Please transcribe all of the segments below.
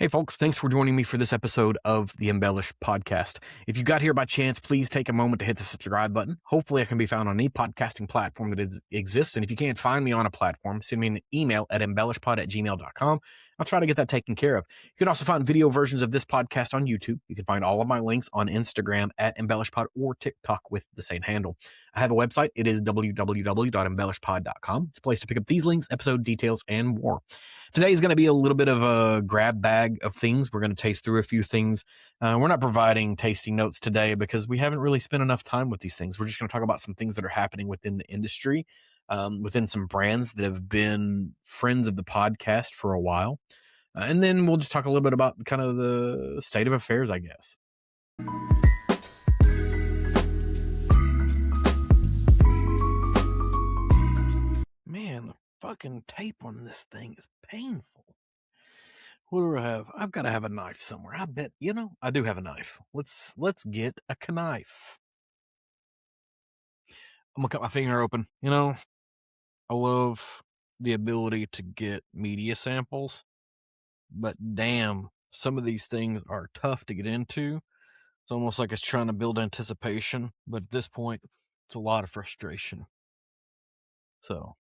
Hey folks, thanks for joining me for this episode of the Embellish podcast. If you got here by chance, please take a moment to hit the subscribe button. Hopefully I can be found on any podcasting platform that exists. And if you can't find me on a platform, send me an email at embellishpod@gmail.com. I'll try to get that taken care of. You can also find video versions of this podcast on YouTube. You can find all of my links on Instagram at embellishpod or TikTok with the same handle. I have a website. It is www.embellishpod.com. It's a place to pick up these links, episode details, and more. Today is going to be a little bit of a grab bag of things. We're going to taste through a few things. We're not providing tasting notes today because we haven't really spent enough time with these things. We're just going to talk about some things that are happening within the industry, within some brands that have been friends of the podcast for a while. And then we'll just talk a little bit about kind of the state of affairs, I guess. Man, the fucking tape on this thing is painful. What do I have? I've got to have a knife somewhere. I bet, I do have a knife. Let's get a knife. I'm going to cut my finger open. I love the ability to get media samples, but damn, some of these things are tough to get into. It's almost like it's trying to build anticipation, but at this point, it's a lot of frustration. So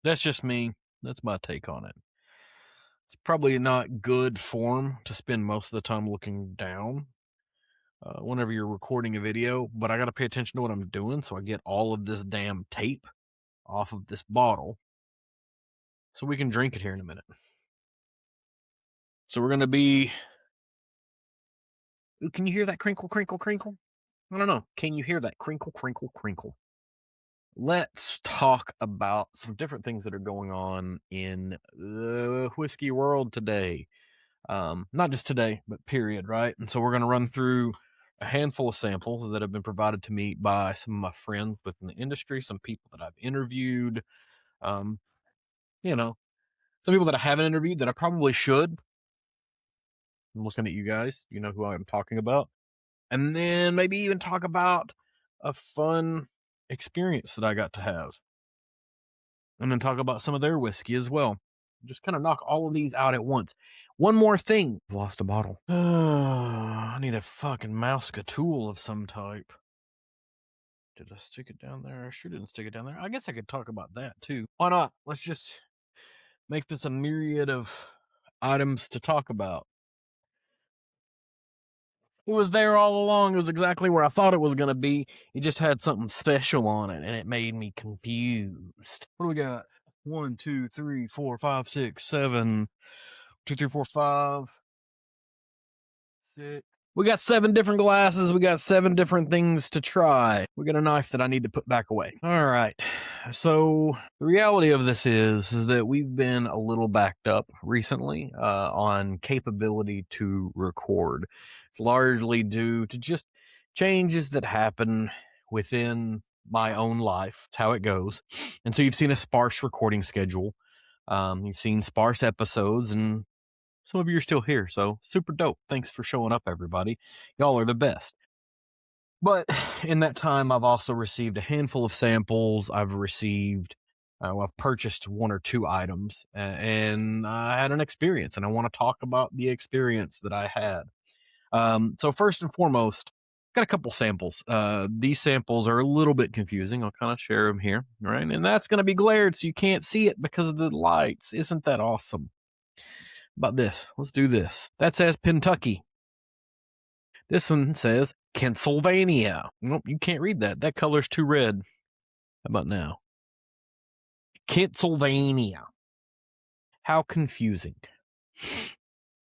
that's just me. That's my take on it. It's probably not good form to spend most of the time looking down whenever you're recording a video, but I got to pay attention to what I'm doing so I get all of this damn tape off of this bottle so we can drink it here in a minute. So we're going to be... Ooh, can you hear that crinkle, crinkle, crinkle? I don't know. Can you hear that crinkle, crinkle, crinkle? Let's talk about some different things that are going on in the whiskey world today. Not just today, but period, right? And so we're going to run through a handful of samples that have been provided to me by some of my friends within the industry, some people that I've interviewed, some people that I haven't interviewed that I probably should. I'm looking at you guys, you know who I'm talking about. And then maybe even talk about a fun experience that I got to have. And then talk about some of their whiskey as well. Just kind of knock all of these out at once. One more thing. I've lost a bottle. I need a fucking mouse-a-tool of some type. Did I stick it down there? I sure didn't stick it down there. I guess I could talk about that too. Why not? Let's just make this a myriad of items to talk about. It was there all along. It was exactly where I thought it was going to be. It just had something special on it, and it made me confused. What do we got? 1, 2, 3, 4, 5, 6, 7. 2, 3, 4, 5, 6. We got 7 different glasses. We got 7 different things to try. We got a knife that I need to put back away. All right. So the reality of this is that we've been a little backed up recently on capability to record. It's largely due to just changes that happen within my own life. It's how it goes. And so you've seen a sparse recording schedule. You've seen sparse episodes, and some of you are still here, so super dope. Thanks for showing up, everybody. Y'all are the best. But in that time, I've also received a handful of samples. I've purchased 1 or 2 items, and I had an experience, and I want to talk about the experience that I had. So first and foremost, got a couple samples. These samples are a little bit confusing. I'll kind of share them here, right? And that's going to be glared, so you can't see it because of the lights. Isn't that awesome? About this. Let's do this. That says Pentucky. This one says Kentslyvania. Nope, you can't read that. That color's too red. How about now? Kentslyvania. How confusing.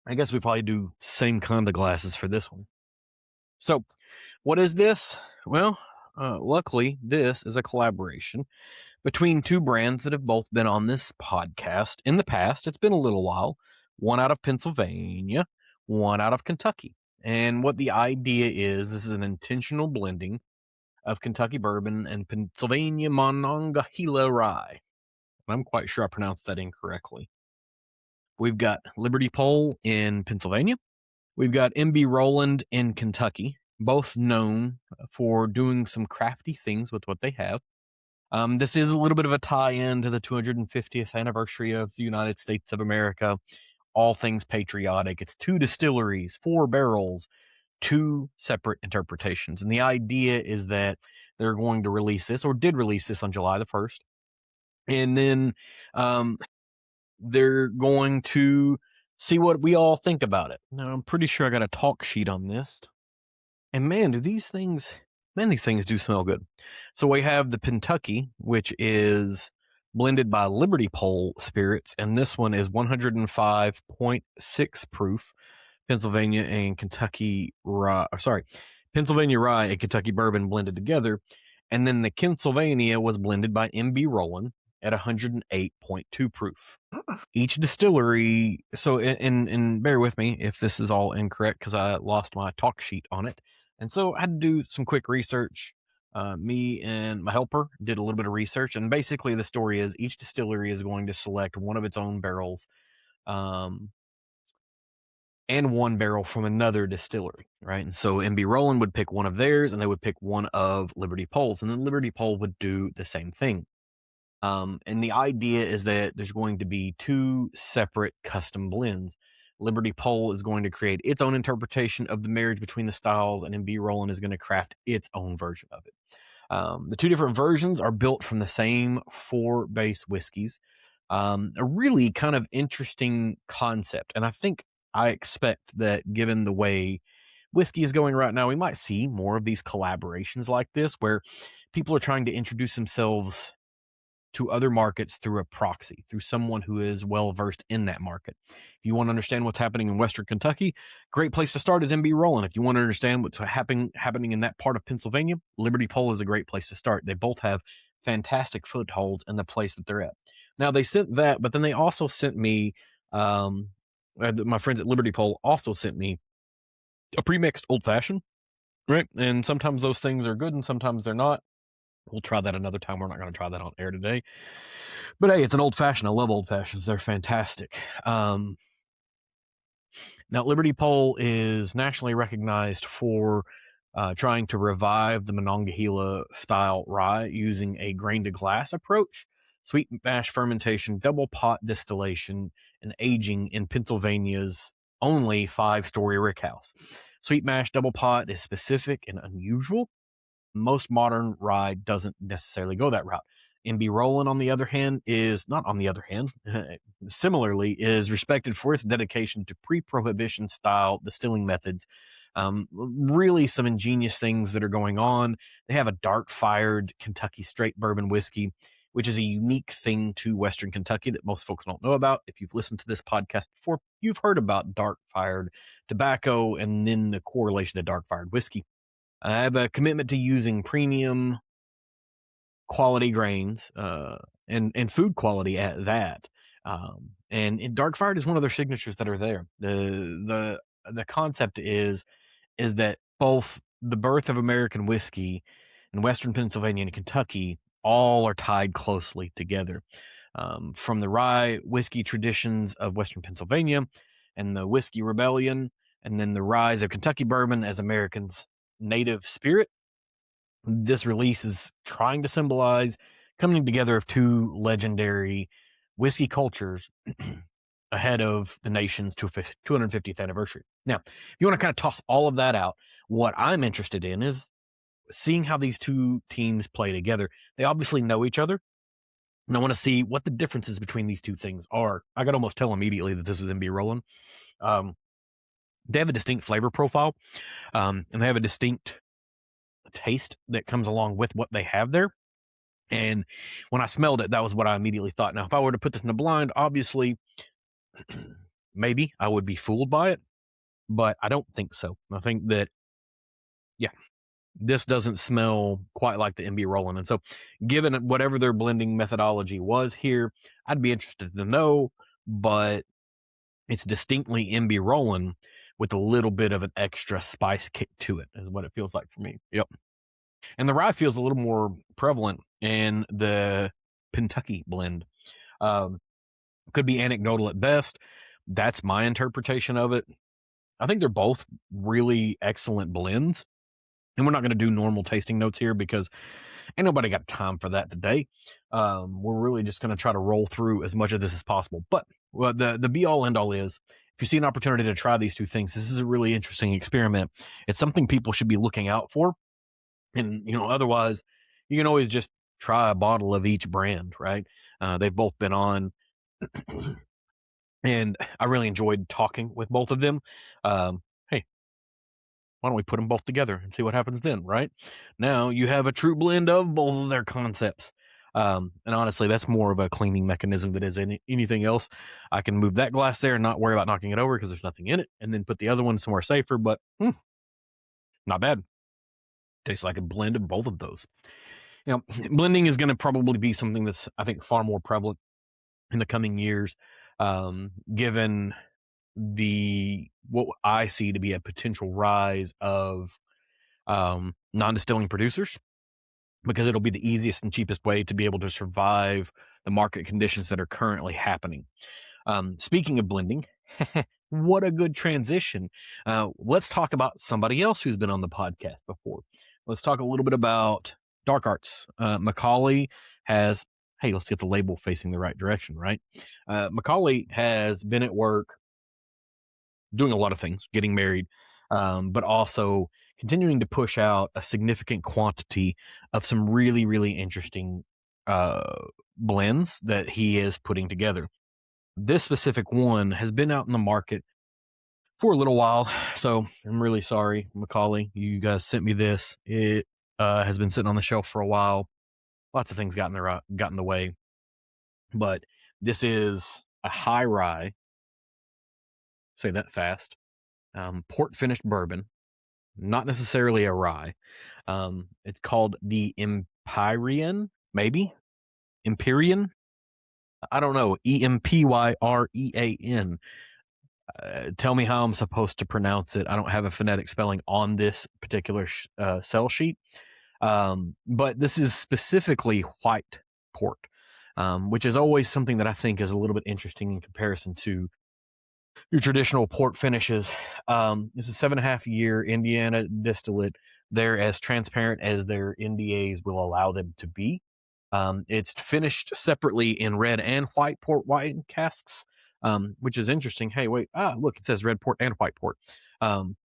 I guess we probably do same kind of glasses for this one. So, what is this? Well, luckily, this is a collaboration between 2 brands that have both been on this podcast in the past. It's been a little while. One out of Pennsylvania, one out of Kentucky. And what the idea is, this is an intentional blending of Kentucky Bourbon and Pennsylvania Monongahela Rye. I'm quite sure I pronounced that incorrectly. We've got Liberty Pole in Pennsylvania. We've got MB Roland in Kentucky, both known for doing some crafty things with what they have. This is a little bit of a tie-in to the 250th anniversary of the United States of America. all things patriotic. It's 2 distilleries, 4 barrels, 2 separate interpretations. And the idea is that they're going to release this, or did release this on July the 1st. And then they're going to see what we all think about it. Now, I'm pretty sure I got a talk sheet on this. And man, these things do smell good. So we have the Pentucky, which is blended by Liberty Pole Spirits, and this one is 105.6 proof Pennsylvania and Kentucky rye. Pennsylvania rye and Kentucky bourbon blended together. And then the Kentslyvania was blended by MB Roland at 108.2 proof. Each distillery, so and bear with me if this is all incorrect because I lost my talk sheet on it. And so I had to do some quick research. Me and my helper did a little bit of research, and basically the story is each distillery is going to select one of its own barrels, and one barrel from another distillery, right? And so MB Roland would pick one of theirs, and they would pick one of Liberty Pole's, and then Liberty Pole would do the same thing. And the idea is that there's going to be 2 separate custom blends. Liberty Pole is going to create its own interpretation of the marriage between the styles, and MB Roland is going to craft its own version of it. The 2 different versions are built from the same 4 base whiskeys. A really kind of interesting concept. And I expect that given the way whiskey is going right now, we might see more of these collaborations like this, where people are trying to introduce themselves to other markets through a proxy, through someone who is well versed in that market. If you want to understand what's happening in Western Kentucky, great place to start is MB Roland. If you want to understand what's happening in that part of Pennsylvania, Liberty Pole is a great place to start. They both have fantastic footholds in the place that they're at. Now they sent that, but then they also sent me, my friends at Liberty Pole also sent me a pre-mixed old fashioned, right? And sometimes those things are good and sometimes they're not. We'll try that another time. We're not going to try that on air today. But hey, it's an old fashioned. I love old fashions. They're fantastic. Now, Liberty Pole is nationally recognized for trying to revive the Monongahela style rye using a grain to glass approach, sweet mash fermentation, double pot distillation, and aging in Pennsylvania's only 5-story rickhouse. Sweet mash double pot is specific and unusual. Most modern rye doesn't necessarily go that route. MB Roland, on the other hand, similarly, is respected for its dedication to pre-prohibition style distilling methods. Really some ingenious things that are going on. They have a dark-fired Kentucky straight bourbon whiskey, which is a unique thing to Western Kentucky that most folks don't know about. If you've listened to this podcast before, you've heard about dark-fired tobacco and then the correlation to dark-fired whiskey. I have a commitment to using premium quality grains and food quality at that. And dark fired is one of their signatures that are there. The concept is that both the birth of American whiskey in Western Pennsylvania and Kentucky all are tied closely together. From the rye whiskey traditions of Western Pennsylvania and the Whiskey Rebellion, and then the rise of Kentucky bourbon as Americans' native spirit. This release is trying to symbolize coming together of 2 legendary whiskey cultures ahead of the nation's 250th anniversary. Now, if you want to kind of toss all of that out, what I'm interested in is seeing how these 2 teams play together. They obviously know each other, and I want to see what the differences between these 2 things are. I could almost tell immediately that this is MB Roland. They have a distinct flavor profile, and they have a distinct taste that comes along with what they have there. And when I smelled it, that was what I immediately thought. Now, if I were to put this in a blind, obviously, maybe I would be fooled by it, but I don't think so. I think that, this doesn't smell quite like the MB Roland. And so given whatever their blending methodology was here, I'd be interested to know, but it's distinctly MB Roland with a little bit of an extra spice kick to it, is what it feels like for me. Yep. And the rye feels a little more prevalent in the Pentucky blend. Could be anecdotal at best. That's my interpretation of it. I think they're both really excellent blends. And we're not going to do normal tasting notes here because Ain't nobody got time for that today. We're really just going to try to roll through as much of this as possible. But the be all end all is, if you see an opportunity to try these two things, this is a really interesting experiment. It's something people should be looking out for. And, otherwise, you can always just try a bottle of each brand, right? They've both been on, and I really enjoyed talking with both of them. Hey, why don't we put them both together and see what happens then, right? Now you have a true blend of both of their concepts. And honestly, that's more of a cleaning mechanism than is anything else. I can move that glass there and not worry about knocking it over because there's nothing in it, and then put the other one somewhere safer, but not bad. Tastes like a blend of both of those. Blending is going to probably be something that's, I think, far more prevalent in the coming years, given what I see to be a potential rise of non-distilling producers, because it'll be the easiest and cheapest way to be able to survive the market conditions that are currently happening. Speaking of blending, what a good transition. Let's talk about somebody else who's been on the podcast before. Let's talk a little bit about Dark Arts. Macaulay has, hey, let's get the label facing the right direction, right? Macaulay has been at work doing a lot of things, getting married, but also continuing to push out a significant quantity of some really, really interesting blends that he is putting together. This specific one has been out in the market for a little while, so I'm really sorry, Macaulay. You guys sent me this. It has been sitting on the shelf for a while. Lots of things got in the way, but this is a high-rye. Say that fast. Port finished bourbon, not necessarily a rye. It's called the Empyrean, maybe Empyrean. I don't know. Empyrean. Tell me how I'm supposed to pronounce it. I don't have a phonetic spelling on this particular sell sheet. But this is specifically white port, which is always something that I think is a little bit interesting in comparison to your traditional port finishes. This is 7.5 year Indiana distillate. They're as transparent as their NDAs will allow them to be. It's finished separately in red and white port wine casks, which is interesting. Hey, wait, look, it says red port and white port. Comes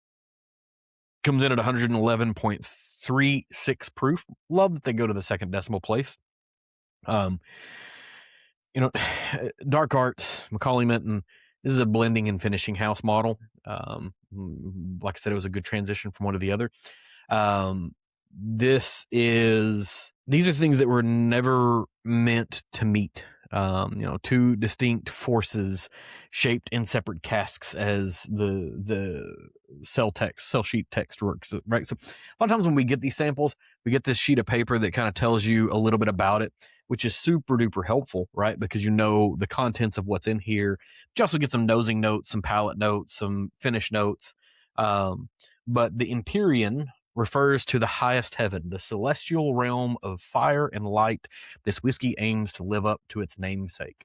in at 111.36 proof. Love that they go to the second decimal place. Dark Arts, Macaulay Minton. This is a blending and finishing house model. Like I said, it was a good transition from one to the other. These are things that were never meant to meet. Two distinct forces shaped in separate casks, as the sell sheet text works, right? So a lot of times when we get these samples, we get this sheet of paper that kind of tells you a little bit about it, which is super duper helpful, right? Because you know the contents of what's in here. But you also get some nosing notes, some palate notes, some finish notes. But the Empyrean refers to the highest heaven, the celestial realm of fire and light. This whiskey aims to live up to its namesake.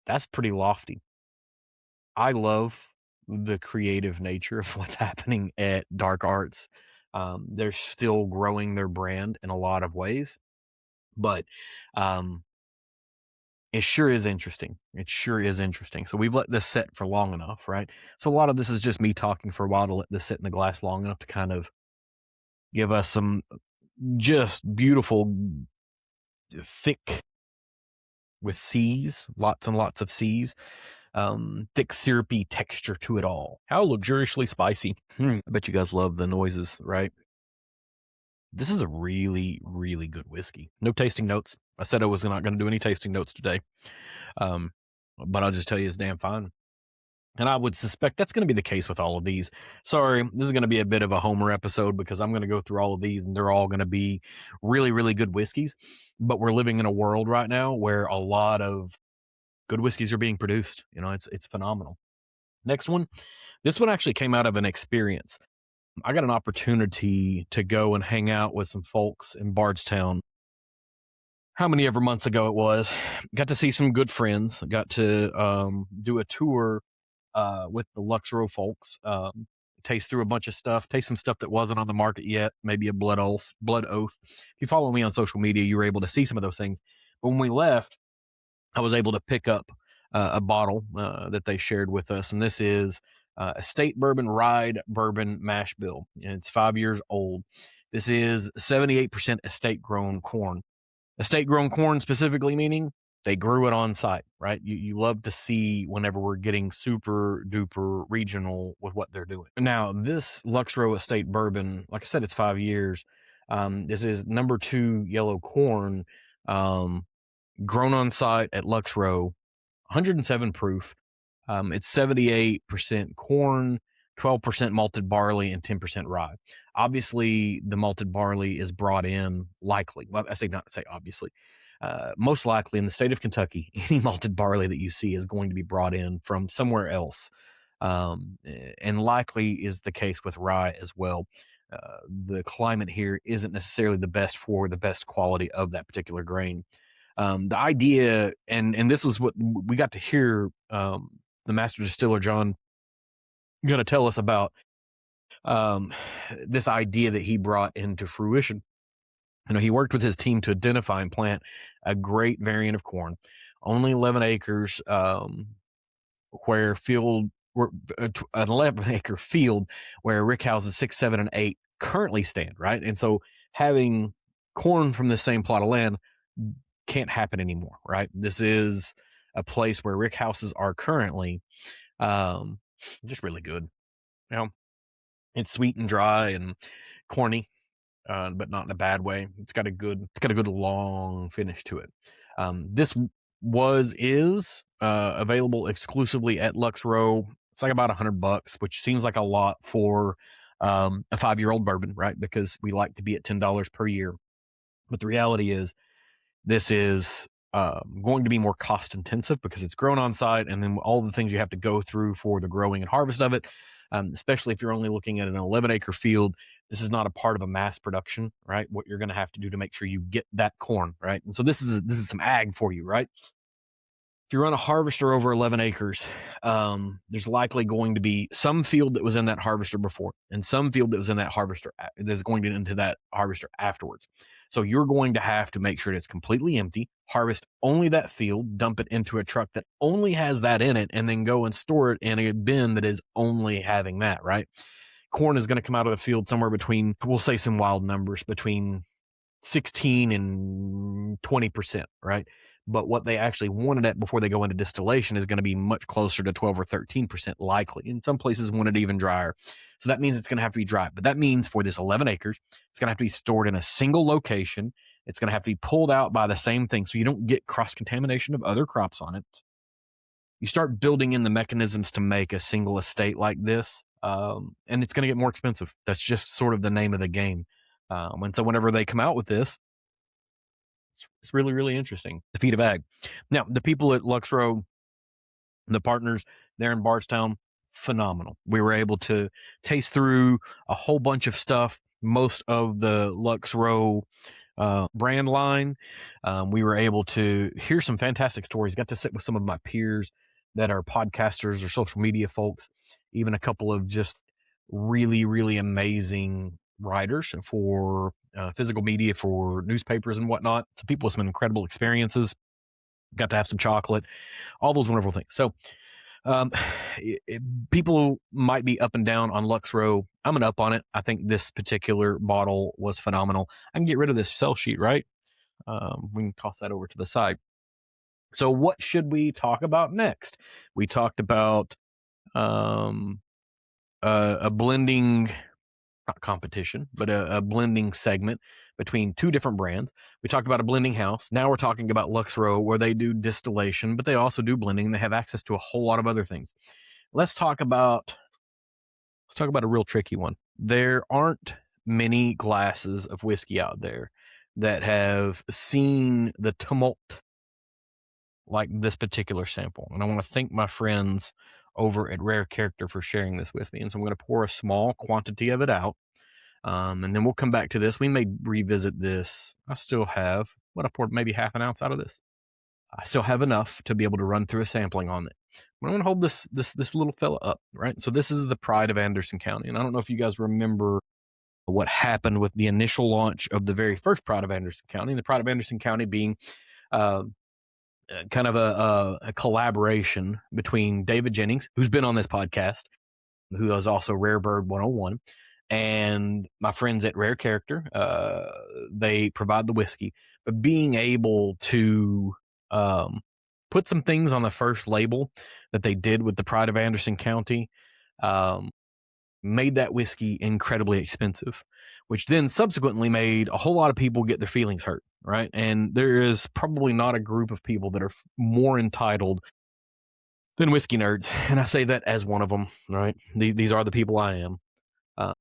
That's pretty lofty. I love the creative nature of what's happening at Dark Arts. They're still growing their brand in a lot of ways, but it sure is interesting. So we've let this sit for long enough, right? So a lot of this is just me talking for a while to let this sit in the glass long enough to kind of give us some just beautiful, thick with C's, lots and lots of C's, thick syrupy texture to it all. How luxuriously spicy. I bet you guys love the noises, right? This is a really, really good whiskey. No tasting notes. I said I was not going to do any tasting notes today. But I'll just tell you it's damn fine. And I would suspect that's going to be the case with all of these. Sorry, this is going to be a bit of a homer episode because I'm going to go through all of these and they're all going to be really, really good whiskeys. But we're living in a world right now where a lot of good whiskeys are being produced. It's phenomenal. Next one. This one actually came out of an experience. I got an opportunity to go and hang out with some folks in Bardstown. How many ever months ago it was. Got to see some good friends. Got to do a tour with the Lux Row folks, taste through a bunch of stuff, taste some stuff that wasn't on the market yet, maybe a blood oath. If you follow me on social media, you were able to see some of those things. But when we left, I was able to pick up a bottle that they shared with us, and this is Estate Bourbon Ride Bourbon Mash Bill, and it's 5 years old. This is 78% estate grown corn. Estate grown corn specifically meaning they grew it on site, right? You love to see whenever we're getting super duper regional with what they're doing. Now, this Lux Row Estate Bourbon, like I said, it's 5 years. This is number 2 yellow corn, grown on site at Lux Row, 107 proof. It's 78% corn, 12% malted barley, and 10% rye. Obviously, the malted barley is brought in likely. Well, I say not to say obviously. Most likely in the state of Kentucky, any malted barley that you see is going to be brought in from somewhere else. And likely is the case with rye as well. The climate here isn't necessarily the best for the best quality of that particular grain. The idea, and this was what we got to hear the master distiller John going to tell us about this idea that he brought into fruition. He worked with his team to identify and plant a great variant of corn, only 11 acres, where an 11-acre field where rick houses 6, 7, and 8 currently stand, right? And so having corn from the same plot of land can't happen anymore, right? This is a place where rick houses are currently just really good. It's sweet and dry and corny, but not in a bad way. It's got a good long finish to it. This is available exclusively at Lux Row. It's like about $100, which seems like a lot for a 5-year-old bourbon, right? Because we like to be at $10 per year. But the reality is, this is going to be more cost intensive because it's grown on site, and then all the things you have to go through for the growing and harvest of it. Especially if you're only looking at an 11-acre field, this is not a part of a mass production, right? What you're going to have to do to make sure you get that corn, right? And so this is some ag for you, right? If you run a harvester over 11 acres, there's likely going to be some field that was in that harvester before, and some field that was in that harvester that's going to into that harvester afterwards. So you're going to have to make sure it's completely empty, harvest only that field, dump it into a truck that only has that in it, and then go and store it in a bin that is only having that, right? Corn is going to come out of the field somewhere between, we'll say some wild numbers, between 16 and 20%, right? But what they actually wanted at before they go into distillation is going to be much closer to 12 or 13% likely. In some places, want it even drier. So that means it's going to have to be dry. But that means for this 11 acres, it's going to have to be stored in a single location. It's going to have to be pulled out by the same thing so you don't get cross-contamination of other crops on it. You start building in the mechanisms to make a single estate like this, and it's going to get more expensive. That's just sort of the name of the game. And so whenever they come out with this, it's really, really interesting. The feat of ag. Now, the people at Lux Row, the partners there in Barstown, phenomenal. We were able to taste through a whole bunch of stuff, most of the Lux Row brand line. We were able to hear some fantastic stories, got to sit with some of my peers that are podcasters or social media folks, even a couple of just really, really amazing writers for physical media, for newspapers and whatnot. So people with some incredible experiences, got to have some chocolate, all those wonderful things. So people might be up and down on Lux Row. I'm an up on it. I think this particular bottle was phenomenal. I can get rid of this sell sheet, right? We can toss that over to the side. So what should we talk about next? We talked about a blending, not competition, but a blending segment between two different brands. We talked about a blending house. Now we're talking about Lux Row, where they do distillation, but they also do blending. They have access to a whole lot of other things. Let's talk about a real tricky one. There aren't many glasses of whiskey out there that have seen the tumult like this particular sample. And I want to thank my friends over at Rare Character for sharing this with me. And so I'm going to pour a small quantity of it out. And then we'll come back to this. We may revisit this. I still have, I poured maybe half an ounce out of this. I still have enough to be able to run through a sampling on it. I'm going to hold this little fella up, right? So this is the pride of Anderson County. And I don't know if you guys remember what happened with the initial launch of the very first pride of Anderson County, and the pride of Anderson County being uh, kind of a collaboration between David Jennings, who's been on this podcast, who is also Rare Bird 101, and my friends at Rare Character. They provide the whiskey, but being able to put some things on the first label that they did with the Pride of Anderson County made that whiskey incredibly expensive, which then subsequently made a whole lot of people get their feelings hurt, right? And there is probably not a group of people that are more entitled than whiskey nerds, and I say that as one of them, right? These are the people I am.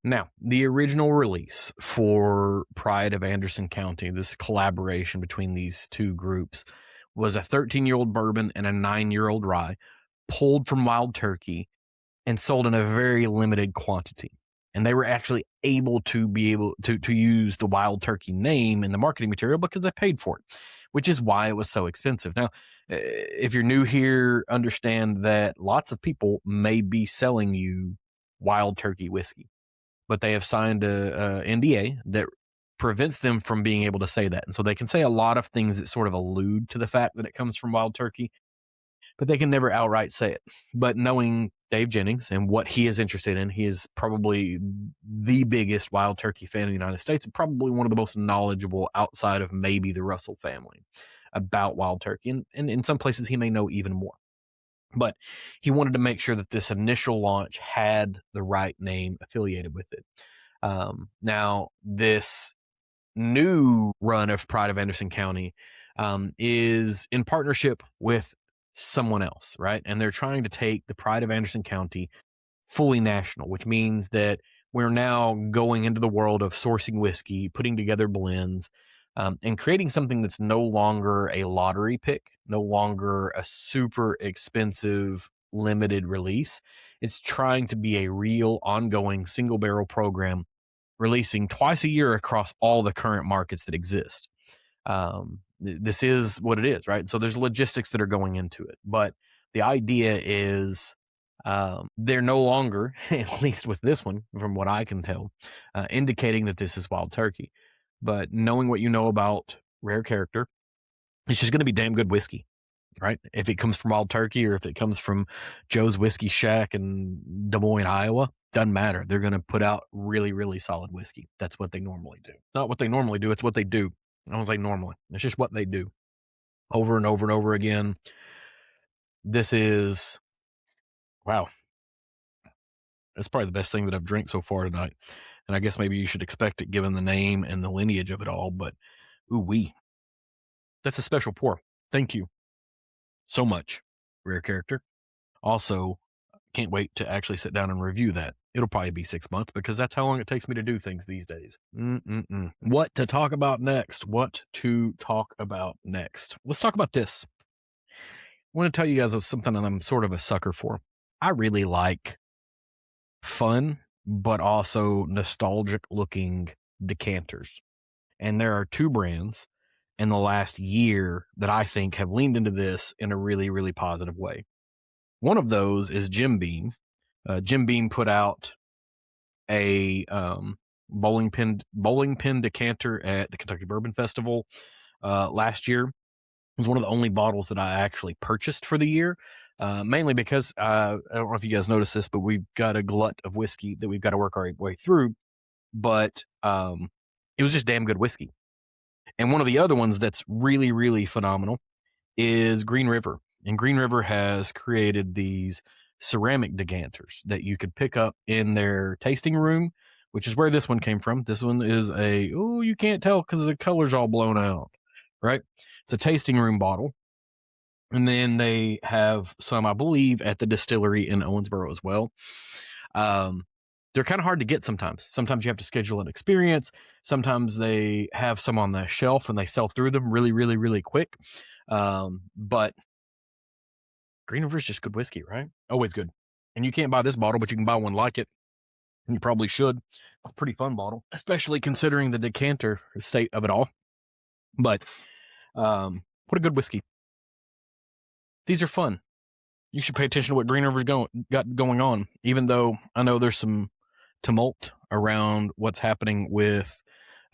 Now, the original release for Pride of Anderson County, this collaboration between these two groups, was a 13-year-old bourbon and a 9-year-old rye, pulled from Wild Turkey and sold in a very limited quantity. And they were actually able to use the Wild Turkey name in the marketing material because they paid for it, which is why it was so expensive. Now, if you're new here, understand that lots of people may be selling you Wild Turkey whiskey, but they have signed a NDA that prevents them from being able to say that. And so they can say a lot of things that sort of allude to the fact that it comes from Wild Turkey, but they can never outright say it. But knowing Dave Jennings and what he is interested in, he is probably the biggest Wild Turkey fan in the United States, and probably one of the most knowledgeable outside of maybe the Russell family about Wild Turkey. And in some places, he may know even more. But he wanted to make sure that this initial launch had the right name affiliated with it. Now, this new run of Pride of Anderson County is in partnership with someone else, right? And they're trying to take the Pride of Anderson County fully national, which means that we're now going into the world of sourcing whiskey, putting together blends, and creating something that's no longer a lottery pick, no longer a super expensive limited release. It's trying to be a real ongoing single barrel program, releasing twice a year across all the current markets that exist. This is what it is, right? So there's logistics that are going into it, but the idea is they're no longer, at least with this one, from what I can tell, indicating that this is Wild Turkey. But knowing what you know about Rare Character, it's just going to be damn good whiskey, right? If it comes from Wild Turkey or if it comes from Joe's Whiskey Shack in Des Moines, Iowa, doesn't matter. They're going to put out really, really solid whiskey. That's what they normally do. Not what they normally do. It's what they do. I don't say normally. It's just what they do over and over and over again. This is, wow. That's probably the best thing that I've drank so far tonight. And I guess maybe you should expect it given the name and the lineage of it all. But, ooh-wee. That's a special pour. Thank you so much, Rare Character. Also, can't wait to actually sit down and review that. It'll probably be 6 months because that's how long it takes me to do things these days. What to talk about next? Let's talk about this. I want to tell you guys something that I'm sort of a sucker for. I really like fun, but also nostalgic looking decanters. And there are two brands in the last year that I think have leaned into this in a really, really positive way. One of those is Jim Beam. Jim Beam put out a bowling pin decanter at the Kentucky Bourbon Festival last year. It was one of the only bottles that I actually purchased for the year, mainly because I don't know if you guys noticed this, but we've got a glut of whiskey that we've got to work our way through. But it was just damn good whiskey. And one of the other ones that's really, really phenomenal is Green River. And Green River has created these ceramic decanters that you could pick up in their tasting room, which is where this one came from. This one is you can't tell because the color's all blown out, right? It's a tasting room bottle. And then they have some, I believe, at the distillery in Owensboro as well. They're kind of hard to get sometimes. Sometimes you have to schedule an experience. Sometimes they have some on the shelf and they sell through them really, really, really quick. But Green River is just good whiskey, right? Always good. And you can't buy this bottle, but you can buy one like it. And you probably should. A pretty fun bottle, especially considering the decanter state of it all. But what a good whiskey. These are fun. You should pay attention to what Green River's got going on, even though I know there's some tumult around what's happening with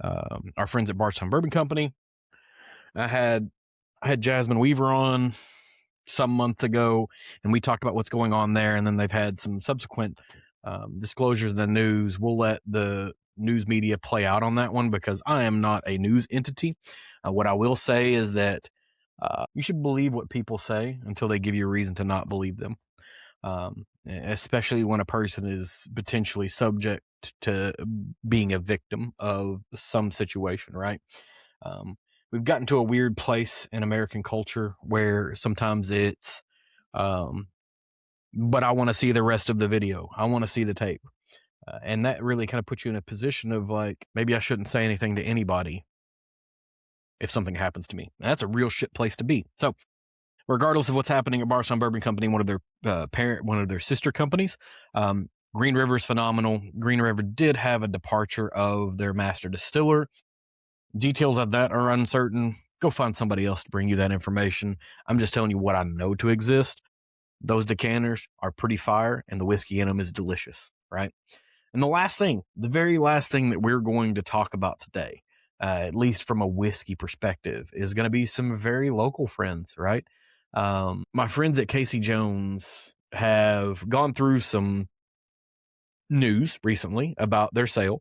our friends at Barstown Bourbon Company. I had Jasmine Weaver on some months ago, and we talked about what's going on there, and then they've had some subsequent disclosures in the news. We'll let the news media play out on that one because I am not a news entity. What I will say is that you should believe what people say until they give you a reason to not believe them, especially when a person is potentially subject to being a victim of some situation, right? We've gotten to a weird place in American culture where sometimes it's, but I want to see the rest of the video. I want to see the tape. And that really kind of puts you in a position of like, maybe I shouldn't say anything to anybody if something happens to me. And that's a real shit place to be. So regardless of what's happening at Barstown Bourbon Company, one of their sister companies, Green River is phenomenal. Green River did have a departure of their master distiller. Details of that are uncertain. Go find somebody else to bring you that information. I'm just telling you what I know to exist. Those decanters are pretty fire, and the whiskey in them is delicious, right? And the very last thing that we're going to talk about today, at least from a whiskey perspective, is going to be some very local friends, right? My friends at Casey Jones have gone through some news recently about their sale.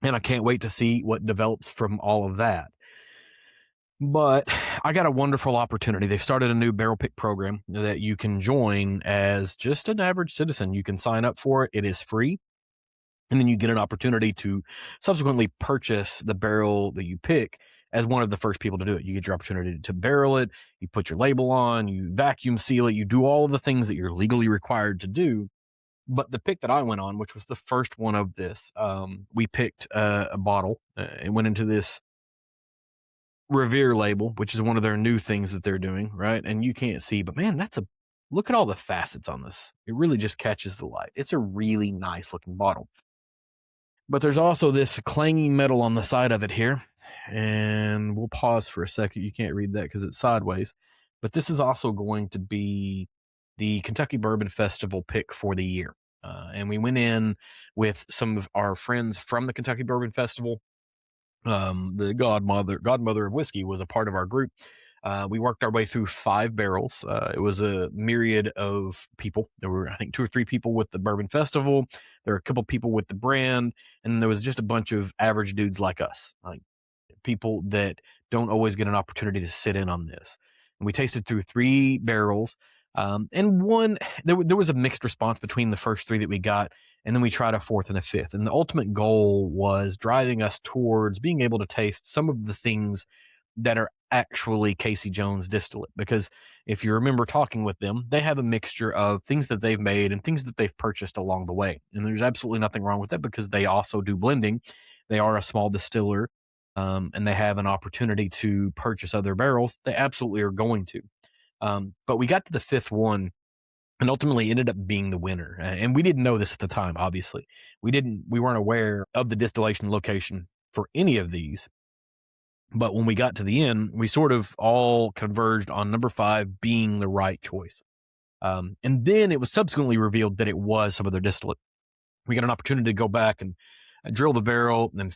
And I can't wait to see what develops from all of that. But I got a wonderful opportunity. They've started a new barrel pick program that you can join as just an average citizen. You can sign up for it. It is free. And then you get an opportunity to subsequently purchase the barrel that you pick as one of the first people to do it. You get your opportunity to barrel it. You put your label on, you vacuum seal it. You do all of the things that you're legally required to do. But the pick that I went on, which was the first one of this, we picked a bottle. It went into this Revere label, which is one of their new things that they're doing, right? And you can't see, but man, look at all the facets on this. It really just catches the light. It's a really nice looking bottle. But there's also this clanging metal on the side of it here. And we'll pause for a second. You can't read that because it's sideways. But this is also going to be the Kentucky Bourbon Festival pick for the year. And we went in with some of our friends from the Kentucky Bourbon Festival. The godmother of whiskey was a part of our group. We worked our way through 5 barrels. It was a myriad of people. There were, I think, 2 or 3 people with the Bourbon Festival. There were a couple people with the brand, and there was just a bunch of average dudes like us, like people that don't always get an opportunity to sit in on this. And we tasted through 3 barrels. And one, there was a mixed response between the first 3 that we got, and then we tried a 4th and a 5th. And the ultimate goal was driving us towards being able to taste some of the things that are actually Casey Jones distillate. Because if you remember talking with them, they have a mixture of things that they've made and things that they've purchased along the way. And there's absolutely nothing wrong with that because they also do blending. They are a small distiller, and they have an opportunity to purchase other barrels. They absolutely are going to. But we got to the 5th one and ultimately ended up being the winner. And we didn't know this at the time, obviously. We weren't aware of the distillation location for any of these. But when we got to the end, we sort of all converged on number 5 being the right choice. And then it was subsequently revealed that it was some of their distillate. We got an opportunity to go back and drill the barrel and,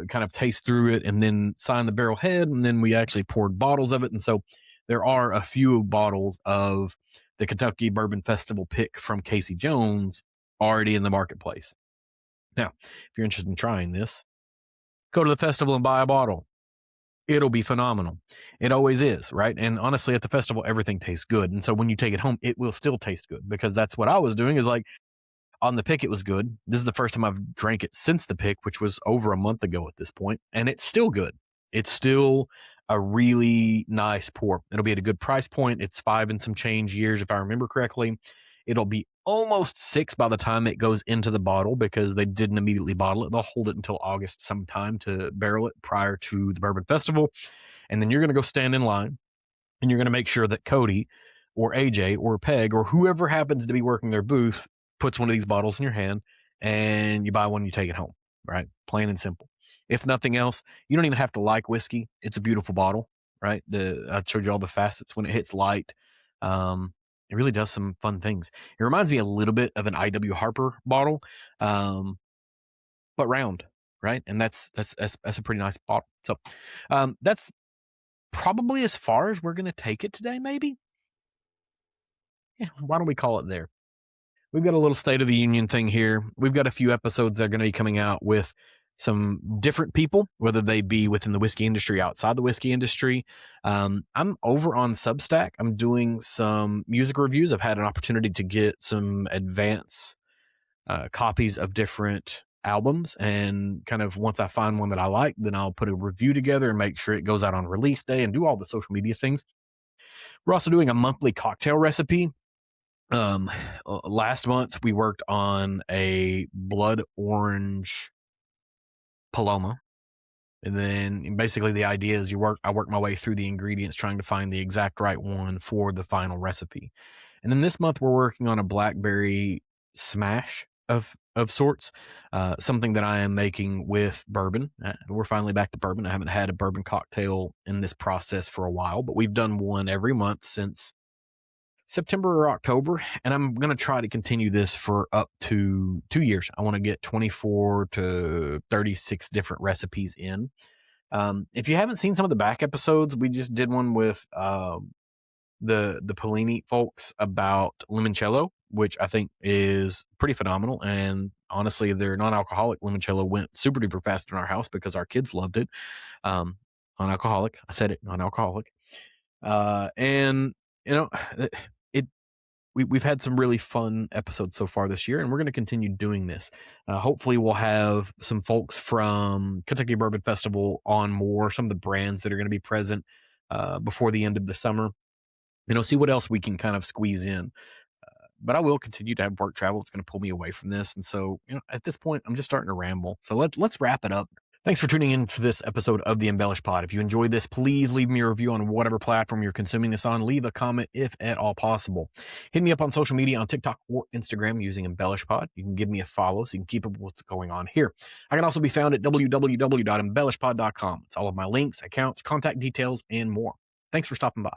kind of taste through it and then sign the barrel head. And then we actually poured bottles of it. And so there are a few bottles of the Kentucky Bourbon Festival pick from Casey Jones already in the marketplace. Now, if you're interested in trying this, go to the festival and buy a bottle. It'll be phenomenal. It always is, right? And honestly, at the festival, everything tastes good. And so when you take it home, it will still taste good because that's what I was doing is like on the pick, it was good. This is the first time I've drank it since the pick, which was over a month ago at this point, and it's still good. It's still a really nice pour. It'll be at a good price point. It's 5 and some change years, if I remember correctly. It'll be almost 6 by the time it goes into the bottle because they didn't immediately bottle it. They'll hold it until August sometime to barrel it prior to the Bourbon Festival. And then you're going to go stand in line and you're going to make sure that Cody or AJ or Peg or whoever happens to be working their booth puts one of these bottles in your hand and you buy one, you take it home, right? Plain and simple. If nothing else, you don't even have to like whiskey. It's a beautiful bottle, right? I showed you all the facets when it hits light. It really does some fun things. It reminds me a little bit of an I.W. Harper bottle, but round, right? And that's a pretty nice bottle. So that's probably as far as we're going to take it today, maybe. Yeah, why don't we call it there? We've got a little State of the Union thing here. We've got a few episodes that are going to be coming out with some different people, whether they be within the whiskey industry, outside the whiskey industry. I'm over on Substack. I'm doing some music reviews. I've had an opportunity to get some advance copies of different albums, and kind of once I find one that I like, then I'll put a review together and make sure it goes out on release day and do all the social media things. We're also doing a monthly cocktail recipe. Last month we worked on a blood orange Paloma. And then basically the idea is I work my way through the ingredients trying to find the exact right one for the final recipe. And then this month we're working on a blackberry smash of sorts, something that I am making with bourbon. We're finally back to bourbon. I haven't had a bourbon cocktail in this process for a while, but we've done one every month since September or October, and I'm going to try to continue this for up to 2 years. I want to get 24 to 36 different recipes in. If you haven't seen some of the back episodes, we just did one with the Pellini folks about limoncello, which I think is pretty phenomenal. And honestly, their non-alcoholic limoncello went super duper fast in our house because our kids loved it. Non-alcoholic, I said it, non-alcoholic. And you know, we've had some really fun episodes so far this year, and we're going to continue doing this. Hopefully we'll have some folks from Kentucky Bourbon Festival on more, some of the brands that are going to be present before the end of the summer. See what else we can kind of squeeze in. But I will continue to have work travel. It's going to pull me away from this. And so, at this point, I'm just starting to ramble. So let's wrap it up. Thanks for tuning in for this episode of the Embellish Pod. If you enjoyed this, please leave me a review on whatever platform you're consuming this on. Leave a comment if at all possible. Hit me up on social media on TikTok or Instagram using Embellish Pod. You can give me a follow so you can keep up with what's going on here. I can also be found at www.embellishpod.com. It's all of my links, accounts, contact details, and more. Thanks for stopping by.